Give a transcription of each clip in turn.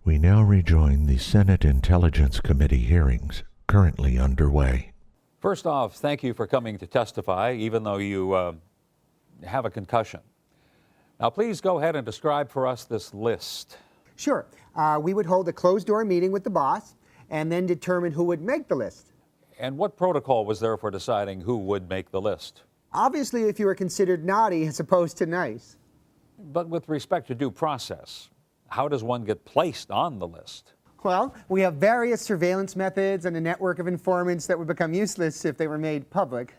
We now rejoin the Senate Intelligence Committee hearings currently underway. First off, thank you for coming to testify, even though you have a concussion. Now, please go ahead and describe for us this list. Sure. We would hold a closed-door meeting with the boss and then determine who would make the list. And what protocol was there for deciding who would make the list? Obviously, if you were considered naughty as opposed to nice. But with respect to due process, how does one get placed on the list? Well, we have various surveillance methods and a network of informants that would become useless if they were made public.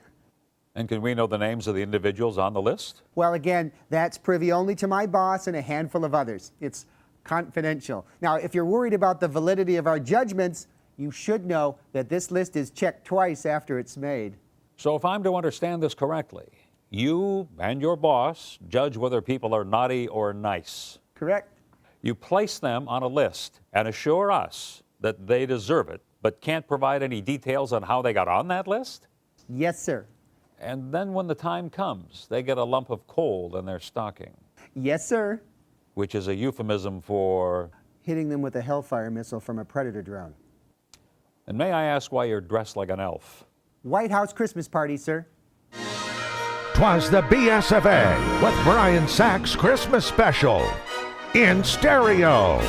And can we know the names of the individuals on the list? Well, again, that's privy only to my boss and a handful of others. It's confidential. Now, if you're worried about the validity of our judgments, you should know that this list is checked twice after it's made. So if I'm to understand this correctly, you and your boss judge whether people are naughty or nice. Correct? You place them on a list and assure us that they deserve it, but can't provide any details on how they got on that list? Yes, sir. And then when the time comes, they get a lump of coal in their stocking. Yes, sir. Which is a euphemism for? Hitting them with a Hellfire missile from a Predator drone. And may I ask why you're dressed like an elf? White House Christmas party, sir. 'Twas the BS of A with Brian Sachs Christmas special in stereo.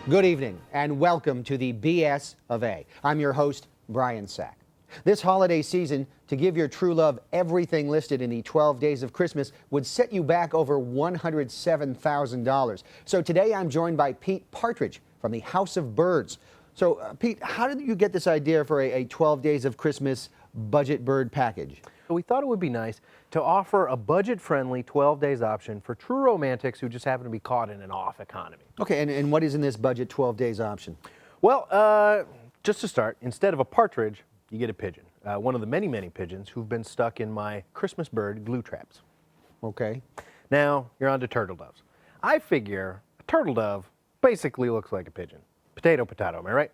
Good evening and welcome to the BS of A. I'm your host, Brian Sack. This holiday season, to give your true love everything listed in the 12 Days of Christmas would set you back over $107,000. So today I'm joined by Pete Partridge from the House of Birds. So Pete, how did you get this idea for a 12 Days of Christmas budget bird package? We thought it would be nice to offer a budget-friendly 12 days option for true romantics who just happen to be caught in an off economy. Okay, and what is in this budget 12 days option? Well, just to start, instead of a partridge, you get a pigeon. One of the many, many pigeons who've been stuck in my Christmas bird glue traps. Okay. Now, you're on to turtle doves. I figure a turtle dove basically looks like a pigeon. Potato, potato, am I right?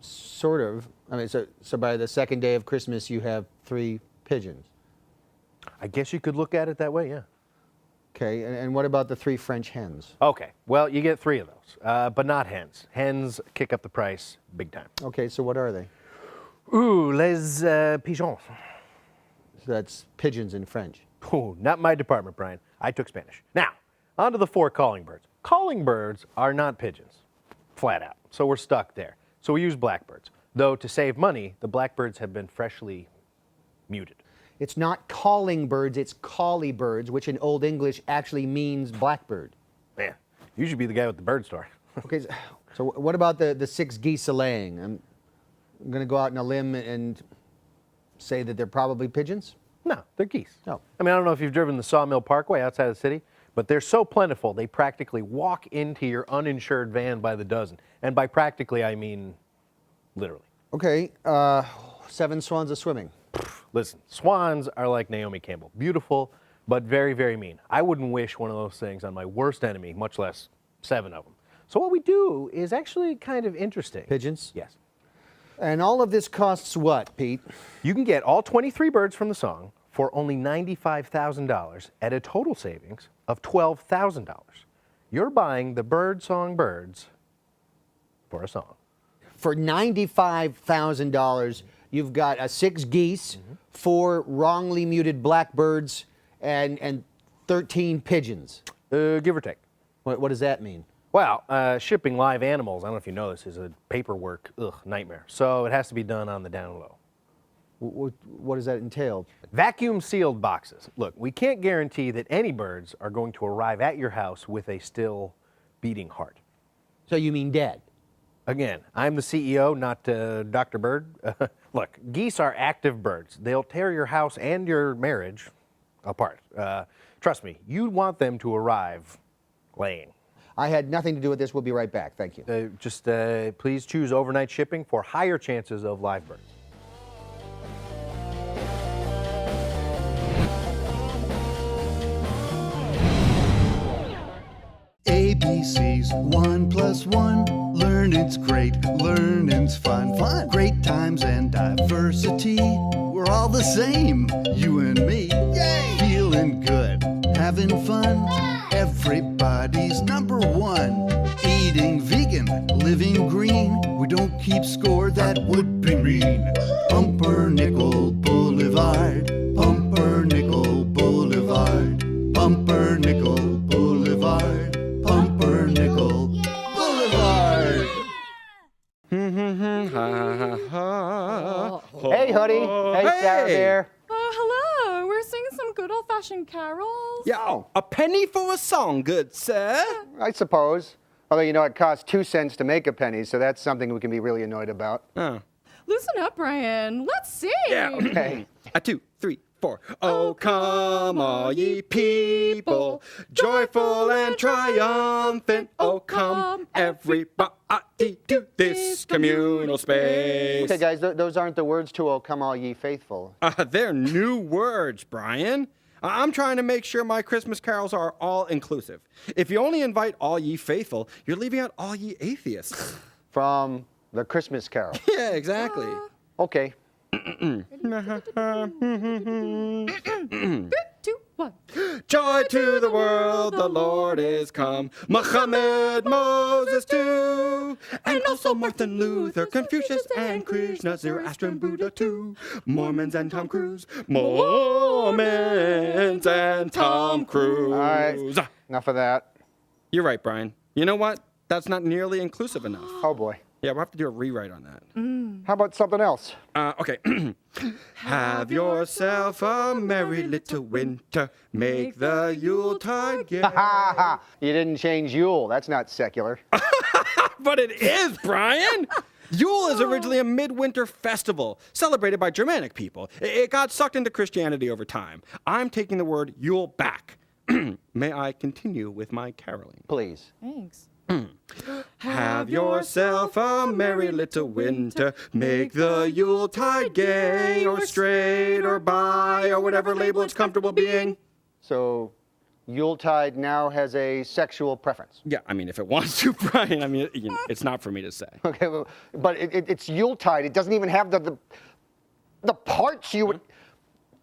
Sort of. I mean, so by the second day of Christmas, you have 3 pigeons. I guess you could look at it that way, yeah. Okay, and what about the 3 French hens? Okay, well, you get 3 of those, but not hens. Hens kick up the price big time. Okay, so what are they? Ooh, les pigeons. So that's pigeons in French. Ooh, not my department, Brian. I took Spanish. Now, on to the 4 calling birds. Calling birds are not pigeons, flat out, so we're stuck there. So we use blackbirds, though to save money, the blackbirds have been freshly muted. It's not calling birds, it's collie birds, which in Old English actually means blackbird. Man, you should be the guy with the bird story. Okay, so what about the 6 geese a-laying? I'm going to go out on a limb and say that they're probably pigeons? No, they're geese. Oh. I mean, I don't know if you've driven the Sawmill Parkway outside the city, but they're so plentiful, they practically walk into your uninsured van by the dozen. And by practically, I mean literally. Okay, 7 swans a-swimming. Listen, swans are like Naomi Campbell. Beautiful, but very, very mean. I wouldn't wish one of those things on my worst enemy, much less 7 of them. So what we do is actually kind of interesting. Pigeons? Yes. And all of this costs what, Pete? You can get all 23 birds from the song for only $95,000 at a total savings of $12,000. You're buying the bird song birds for a song. For $95,000, you've got 6 geese, 4 wrongly muted blackbirds, and 13 pigeons. Give or take. What does that mean? Well, shipping live animals, I don't know if you know this, is a paperwork nightmare. So it has to be done on the down low. What does that entail? Vacuum sealed boxes. Look, we can't guarantee that any birds are going to arrive at your house with a still beating heart. So you mean dead? Again, I'm the CEO, not Dr. Bird. Look, geese are active birds. They'll tear your house and your marriage apart. Trust me, you want them to arrive laying. I had nothing to do with this. We'll be right back. Thank you. Just please choose overnight shipping for higher chances of live birds. ABC's 1 + 1. Learning's great, learning's fun. Fun. Great times and diversity. We're all the same, you and me. Yay! Feeling good, having fun. everybody's number one. Eating vegan, living green. We don't keep score, that would be mean. Pumpernickel Boulevard, Pumpernickel Boulevard, Pumpernickel Boulevard, Pumpernickel Boulevard. Hey, Hoodie. Hey, Sarah there. Oh, hello. We're singing some good old-fashioned carols. Yeah, a penny for a song, good sir. I suppose. Although, you know, it costs 2 cents to make a penny, so that's something we can be really annoyed about. Loosen up, Brian. Let's sing. Yeah. Okay. A 2, 3, 4. Oh, come all ye people, joyful and triumphant. Oh, come everybody to this communal space. Okay, guys, those aren't the words to "Oh, Come All Ye Faithful." They're new words, Brian. I'm trying to make sure my Christmas carols are all inclusive. If you only invite all ye faithful, you're leaving out all ye atheists. From the Christmas Carol. Yeah, exactly. Okay. 3, 2, 1. Joy to the world, the Lord is come. Muhammad, Moses too. And also Martin Luther, Confucius and Krishna, Zoroastrian, Buddha too. Mormons and Tom Cruise. Mormons and Tom Cruise. All right. Enough of that. You're right, Brian. You know what? That's not nearly inclusive enough. Oh, boy. Yeah, we'll have to do a rewrite on that. How about something else? Okay. Have yourself a merry little winter. Make the Yuletide gay. Ha ha! You didn't change Yule. That's not secular. But it is, Brian! Yule is originally a midwinter festival celebrated by Germanic people. It got sucked into Christianity over time. I'm taking the word Yule back. May I continue with my caroling? Please. Thanks. Have yourself a merry little winter. Make the Yuletide gay, or straight, or bi, or whatever label it's comfortable being. So, Yuletide now has a sexual preference. Yeah, I mean, if it wants to, Brian, I mean, it's not for me to say. Okay, well, but it's Yuletide. It doesn't even have the parts you would.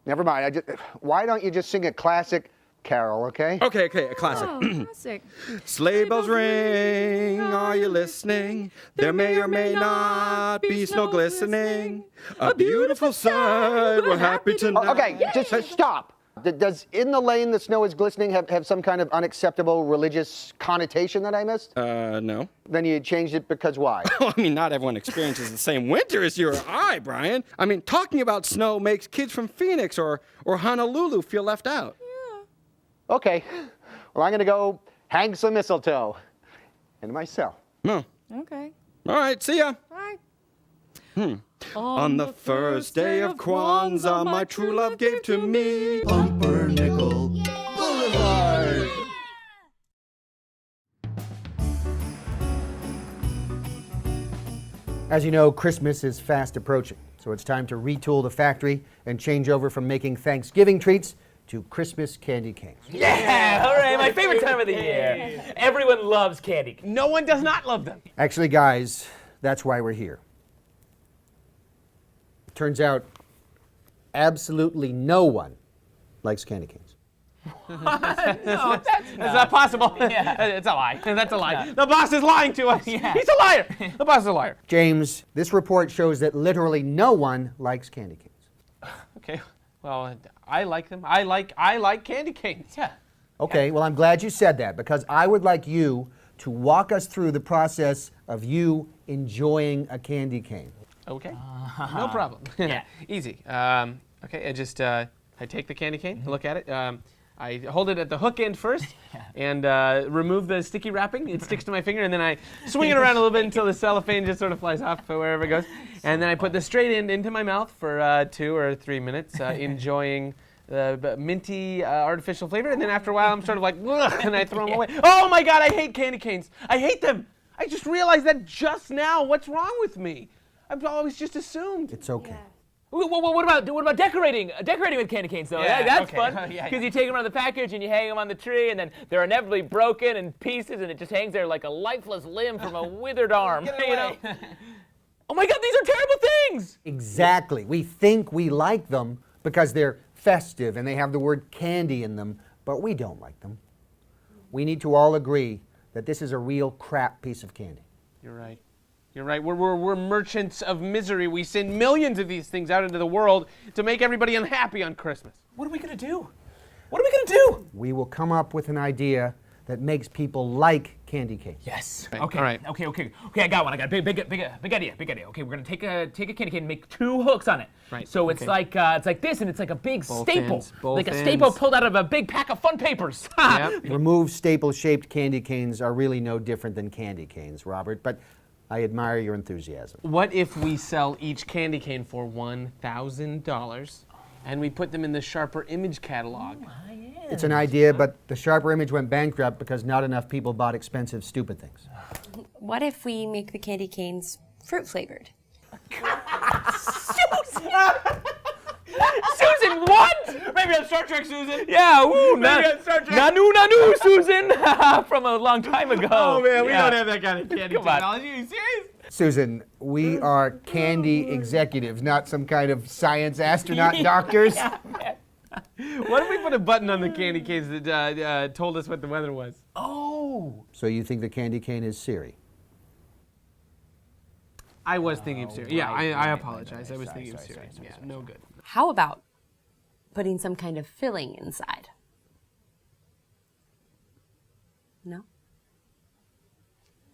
Never mind. Why don't you just sing a classic carol, okay? Okay, a classic. Oh, classic. Sleigh bells ring, are you listening? There may or may not be snow glistening. A beautiful sight, we're happy tonight. Okay, just stop. Does "In the Lane the Snow is Glistening" have some kind of unacceptable religious connotation that I missed? No. Then you changed it because why? I mean, not everyone experiences the same winter as you or I, Brian. I mean, talking about snow makes kids from Phoenix or Honolulu feel left out. Okay, well, I'm going to go hang some mistletoe in my cell. No. Okay. All right, see ya. Bye. On the first day of Kwanzaa, my true love gave to me. Pumpernickel Boulevard. As you know, Christmas is fast approaching, so it's time to retool the factory and change over from making Thanksgiving treats to Christmas candy canes. Yeah, hooray, my favorite time of the year. Everyone loves candy. No one does not love them. Actually, guys, that's why we're here. It turns out absolutely no one likes candy canes. No, that's not possible. It's a lie. That's a lie. The boss is lying to us. He's a liar. The boss is a liar. James, this report shows that literally no one likes candy canes. Okay. Well, I like them. I like candy canes. Yeah. Okay, well, I'm glad you said that because I would like you to walk us through the process of you enjoying a candy cane. Okay. No problem. Yeah. Easy. Okay, I take the candy cane, look at it. I hold it at the hook end first and remove the sticky wrapping. It sticks to my finger, and then I swing it around a little bit until the cellophane just sort of flies off wherever it goes. And then I put the straight end into my mouth for 2 or 3 minutes, enjoying the minty artificial flavor. And then after a while, I'm sort of like, ugh, and I throw them away. Oh my God, I hate candy canes. I hate them. I just realized that just now. What's wrong with me? I've always just assumed. It's okay. What about decorating? Decorating with candy canes, though. Yeah, That's okay. fun. Because you take them out of the package and you hang them on the tree, and then they're inevitably broken in pieces, and it just hangs there like a lifeless limb from a withered arm. Get it You know? away. Oh my God, these are terrible things! Exactly. We think we like them because they're festive and they have the word candy in them, but we don't like them. we need to all agree that this is a real crap piece of candy. You're right. You're right. We're merchants of misery. We send millions of these things out into the world to make everybody unhappy on Christmas. What are we gonna do? What are we gonna do? We will come up with an idea that makes people like candy canes. Yes. Right. Okay. All right. Okay. I got one. I got a big idea. Okay, we're gonna take a candy cane and make 2 hooks on it. Right. So it's Okay. like this, and it's like a big staple, ends, both like a staple ends. pulled out of a big pack of fun papers. Yep. Removed staple-shaped candy canes are really no different than candy canes, Robert, but I admire your enthusiasm. What if we sell each candy cane for $1,000 and we put them in the Sharper Image catalog? It's an idea, but the Sharper Image went bankrupt because not enough people bought expensive, stupid things. What if we make the candy canes fruit flavored? Susan, what? Maybe on Star Trek, Susan. Yeah, woo, Maybe on Star Trek. nanu, Susan, from a long time ago. Oh man, we Yeah. don't have that kind of candy Come on. technology. Are you serious? Susan, we are candy executives, not some kind of science astronaut doctors. What if we put a button on the candy canes that told us what the weather was? Oh. So you think the candy cane is Siri? I was thinking of Siri. Yeah, I apologize. I was thinking of Siri. Yeah, no good. How about putting some kind of filling inside? No?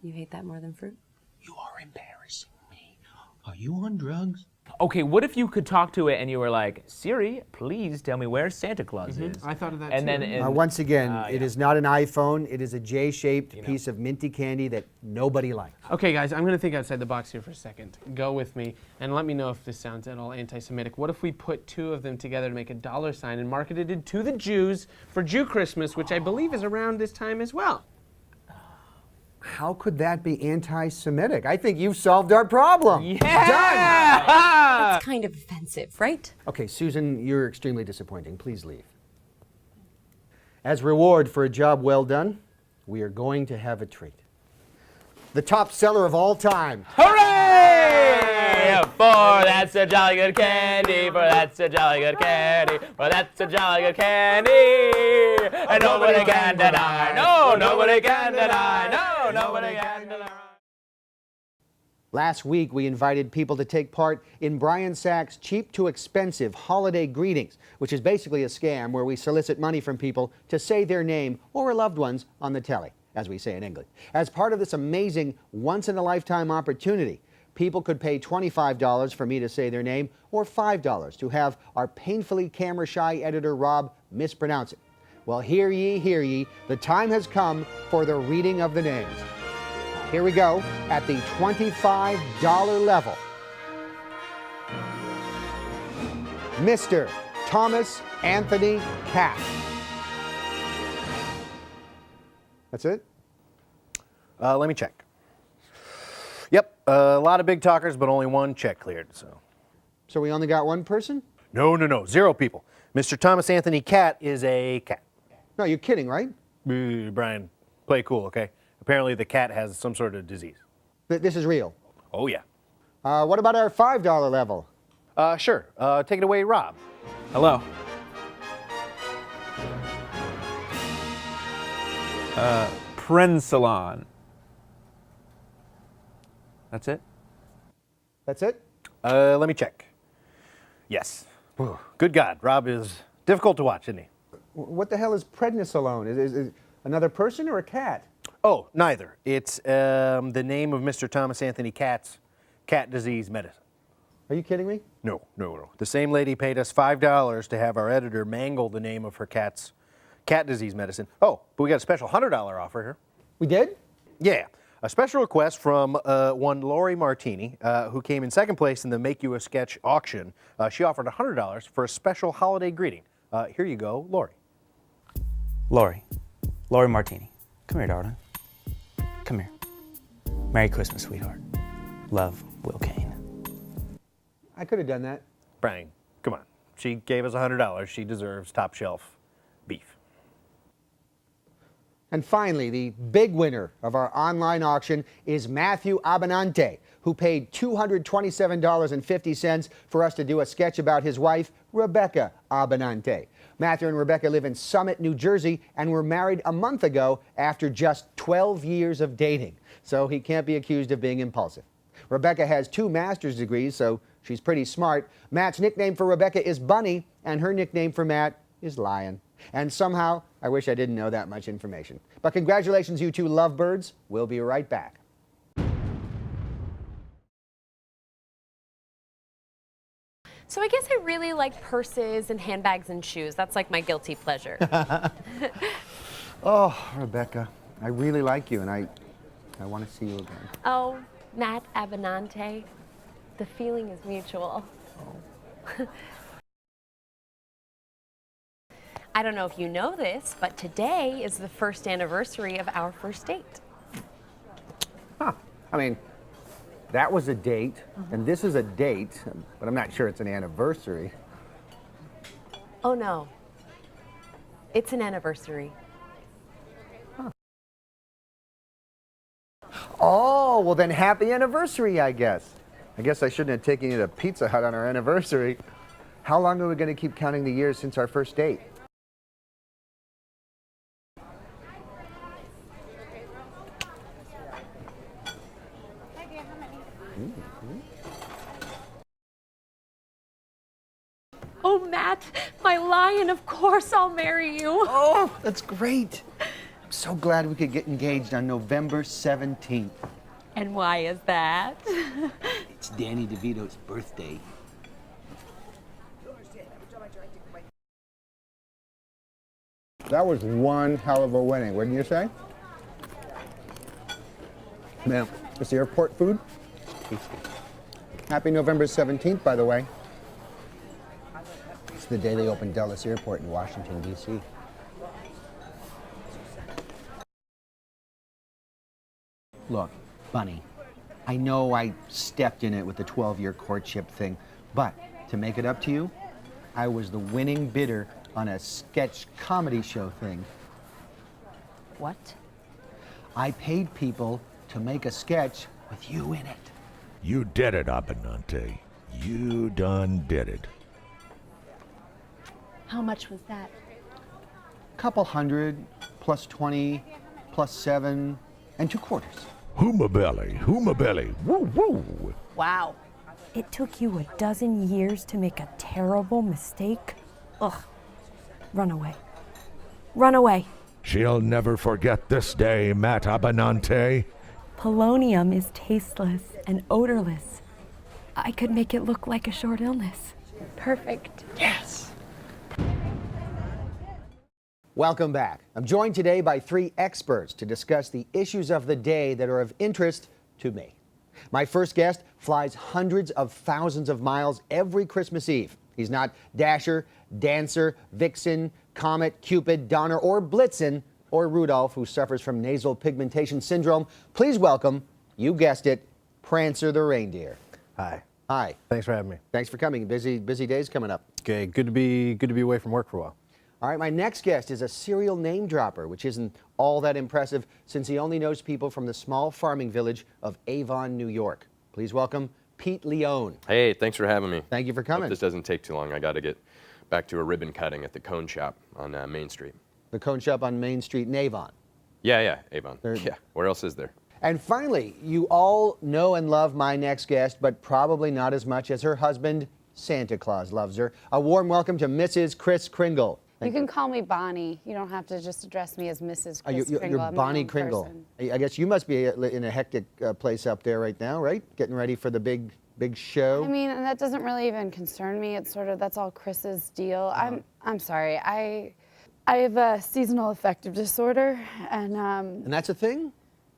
You hate that more than fruit? You are embarrassing me. Are you on drugs? Okay, what if you could talk to it and you were like, Siri, please tell me where Santa Claus is? I thought of that and too. then Once again, it yeah. is not an iPhone. It is a J-shaped piece of minty candy that nobody likes. Okay, guys, I'm going to think outside the box here for a second. Go with me and let me know if this sounds at all anti-Semitic. What if we put 2 of them together to make a $sign and marketed it to the Jews for Jew Christmas, which I believe is around this time as well? How could that be anti-Semitic? I think you've solved our problem. Yeah! That's kind of offensive, right? Okay, Susan, you're extremely disappointing. Please leave. As reward for a job well done, we are going to have a treat. The top seller of all time. Hooray! For that's a jolly good candy, for that's a jolly good candy, for that's a jolly good candy. And nobody can deny, no, nobody can deny, no, nobody can deny. Last week, we invited people to take part in Brian Sack's Cheap to Expensive Holiday Greetings, which is basically a scam where we solicit money from people to say their name or a loved one's on the telly, as we say in English. As part of this amazing once-in-a-lifetime opportunity, people could pay $25 for me to say their name or $5 to have our painfully camera-shy editor Rob mispronounce it. Well, hear ye, the time has come for the reading of the names. Here we go at the $25 level. Mr. Thomas Anthony Catt. That's it? Let me check. Yep, a lot of big talkers, but only 1 check cleared. So we only got 1 person? No, 0 people. Mr. Thomas Anthony Catt is a cat. No, you're kidding, right? Brian, play cool, okay? Apparently the cat has some sort of disease. This is real. Oh, yeah. What about our $5 level? Sure. Take it away, Rob. Hello. Prensalon. That's it? That's it? Let me check. Yes. Whew. Good God, Rob is difficult to watch, isn't he? What the hell is prednisolone? Is it another person or a cat? Oh, neither. It's the name of Mr. Thomas Anthony Catt's cat disease medicine. Are you kidding me? No. The same lady paid us $5 to have our editor mangle the name of her cat's cat disease medicine. Oh, but we got a special $100 offer here. We did? Yeah. A special request from one Lori Martini, who came in second place in the Make You a Sketch auction. She offered $100 for a special holiday greeting. Here you go, Lori. Lori Martini. Come here, darling. Come here. Merry Christmas, sweetheart. Love, Will Kane. I could have done that. Brian, come on. She gave us $100. She deserves top shelf beef. And finally, the big winner of our online auction is Matthew Abenante, who paid $227.50 for us to do a sketch about his wife, Rebecca Abenante. Matthew and Rebecca live in Summit, New Jersey, and were married a month ago after just 12 years of dating. So he can't be accused of being impulsive. Rebecca has 2 master's degrees, so she's pretty smart. Matt's nickname for Rebecca is Bunny, and her nickname for Matt is Lion. And somehow, I wish I didn't know that much information. But congratulations, you 2 lovebirds. We'll be right back. So I guess I really like purses and handbags and shoes. That's like my guilty pleasure. Oh, Rebecca, I really like you, and I want to see you again. Oh, Matt Abenante, the feeling is mutual. Oh. I don't know if you know this, but today is the first anniversary of our first date. Huh. I mean, that was a date, and this is a date, but I'm not sure it's an anniversary. Oh no, it's an anniversary. Huh. Oh, well then happy anniversary, I guess. I guess I shouldn't have taken you to Pizza Hut on our anniversary. How long are we going to keep counting the years since our first date? Oh, Matt, my lion, of course I'll marry you. Oh, that's great. I'm so glad we could get engaged on November 17th. And why is that? It's Danny DeVito's birthday. That was one hell of a wedding, wouldn't you say? Man, this airport food, tasty. Happy November 17th, by the way. It's the day they opened Dulles Airport in Washington, D.C. Look, Bunny, I know I stepped in it with the 12-year courtship thing, but to make it up to you, I was the winning bidder on a sketch comedy show thing. What? I paid people to make a sketch with you in it. You did it, Abenante. You done did it. How much was that? Couple hundred, plus 20, plus 7, and 2 quarters. Hooma belly, woo woo. Wow. It took you a dozen years to make a terrible mistake? Ugh. Run away. Run away. She'll never forget this day, Matt Abenante. Polonium is tasteless and odorless. I could make it look like a short illness. Perfect. Yes. Welcome back. I'm joined today by 3 experts to discuss the issues of the day that are of interest to me. My first guest flies hundreds of thousands of miles every Christmas Eve. He's not Dasher, Dancer, Vixen, Comet, Cupid, Donner, or Blitzen, or Rudolph, who suffers from nasal pigmentation syndrome. Please welcome, you guessed it, Prancer the reindeer. Hi. Hi. Thanks for having me. Thanks for coming. Busy days coming up. Okay, good to be away from work for a while. All right, my next guest is a serial name dropper, which isn't all that impressive since he only knows people from the small farming village of Avon, New York. Please welcome Pete Leone. Hey, thanks for having me. Thank you for coming. Hope this doesn't take too long. I got to get back to a ribbon cutting at the Cone Shop on Main Street. The Cone Shop on Main Street in Avon. Yeah, Avon. Yeah, where else is there? And finally, you all know and love my next guest, but probably not as much as her husband, Santa Claus, loves her. A warm welcome to Mrs. Chris Kringle. You can call me Bonnie. You don't have to just address me as Mrs. Chris Kringle. You're I'm my Bonnie own Kringle. person. I guess you must be in a hectic place up there right now, right? Getting ready for the big show. I mean, that doesn't really even concern me. It's sort of, that's all Chris's deal. I'm sorry. I have a seasonal affective disorder, and And that's a thing?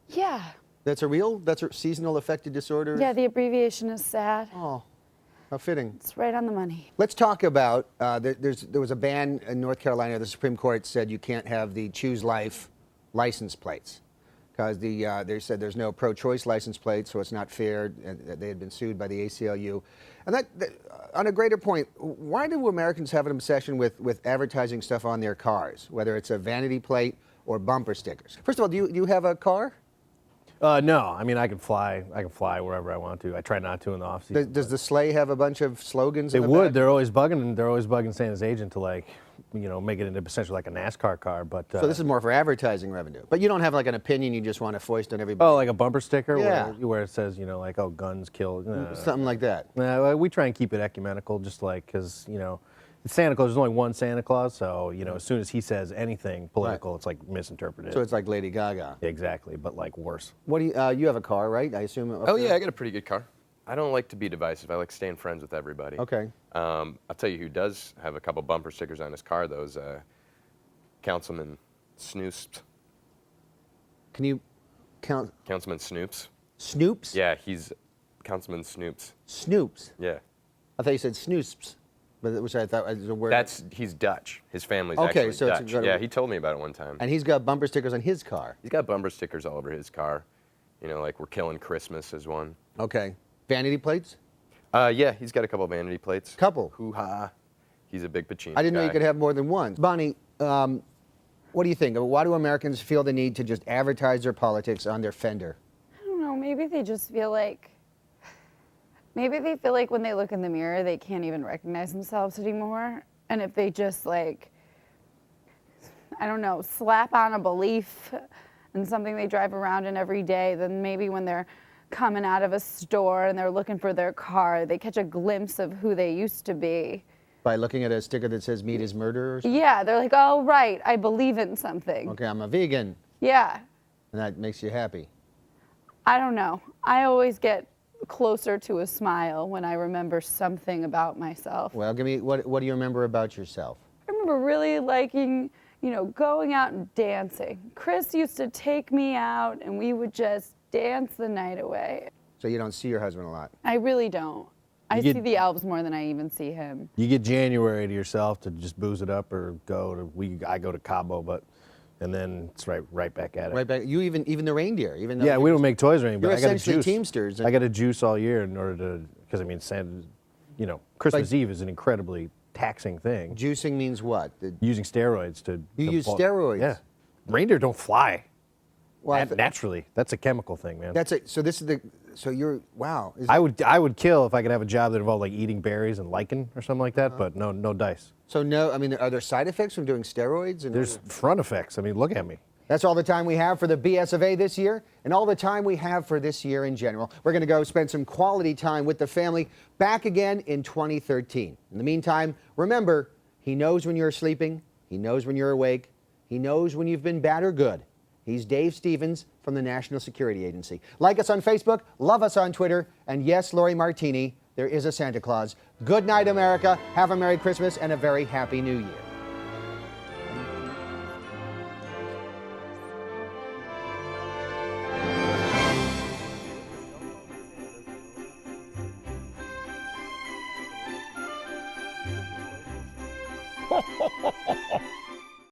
yeah. That's a seasonal affective disorder? Yeah, the abbreviation is SAD. Oh, how fitting. It's right on the money. Let's talk about, there was a ban in North Carolina. The Supreme Court said you can't have the Choose Life license plates because they said there's no pro-choice license plate, so it's not fair. They had been sued by the ACLU. And that on a greater point, why do Americans have an obsession with advertising stuff on their cars, whether it's a vanity plate or bumper stickers? First of all, do you have a car? No, I mean I can fly wherever I want to. I try not to in the off season. Does the sleigh have a bunch of slogans? They in the would. back? They're always bugging Santa's agent to like make it into essentially like a NASCAR car. But So this is more for advertising revenue. But you don't have like an opinion you just want to foist on everybody? oh, like a bumper sticker Yeah. where it says, like, oh, guns kill. Something like that. We try and keep it ecumenical, just like, because, it's Santa Claus. There's only one Santa Claus, so, as soon as he says anything political, it's like misinterpreted. So it's like Lady Gaga. Exactly, but like worse. What do you have a car, right? I assume. Oh, yeah, I got a pretty good car. I don't like to be divisive. I like staying friends with everybody. Okay. I'll tell you who does have a couple bumper stickers on his car, though, is Councilman Snoops. Can you count? Councilman Snoops. Snoops? Yeah, he's Councilman Snoops. Snoops? Yeah. I thought you said snoops, which I thought was a word. He's Dutch. His family's Okay, actually so it's Dutch. Yeah, he told me about it one time. And he's got bumper stickers on his car. He's got bumper stickers all over his car. Like We're Killing Christmas is one. Okay. Vanity plates? Yeah, he's got a couple vanity plates. Couple? Hoo-ha. He's a big Pacino I didn't know you guy. could have more than one. Bonnie, what do you think? Why do Americans feel the need to just advertise their politics on their fender? I don't know, maybe they just feel like, when they look in the mirror, they can't even recognize themselves anymore. And if they just slap on a belief and something they drive around in every day, then maybe when they're coming out of a store and they're looking for their car, they catch a glimpse of who they used to be. By looking at a sticker that says meat is murder or something? Yeah, they're like, oh, right, I believe in something. Okay, I'm a vegan. Yeah, And that makes you happy. I don't know. I always get closer to a smile when I remember something about myself. Well, give me, what do you remember about yourself? I remember really liking, going out and dancing. Chris used to take me out and we would just dance the night away. So you don't see your husband a lot? I really don't. I see the elves more than I even see him. You get January to yourself to just booze it up or I go to Cabo, and then it's right back at it. Right back. You even the reindeer, even though Yeah, we don't make toys or anything, you're but I got to essentially juice. Teamsters. I got to juice all year in order to, because Santa, Christmas Eve is an incredibly taxing thing. Juicing means what? Using steroids to. You use steroids? Yeah. Reindeer don't fly. Well, Naturally, that's a chemical thing, man. That's it. So this is so you're, wow. I would kill if I could have a job that involved like eating berries and lichen or something like that, but no dice. So no, are there side effects from doing steroids? And There's front effects. Look at me. That's all the time we have for the BS of A this year, and all the time we have for this year in general. We're going to go spend some quality time with the family back again in 2013. In the meantime, remember, he knows when you're sleeping, he knows when you're awake, he knows when you've been bad or good. He's Dave Stevens from the National Security Agency. Like us on Facebook, love us on Twitter, and yes, Lori Martini, there is a Santa Claus. Good night, America. Have a Merry Christmas and a very Happy New Year. Ho, ho, ho, ho, ho.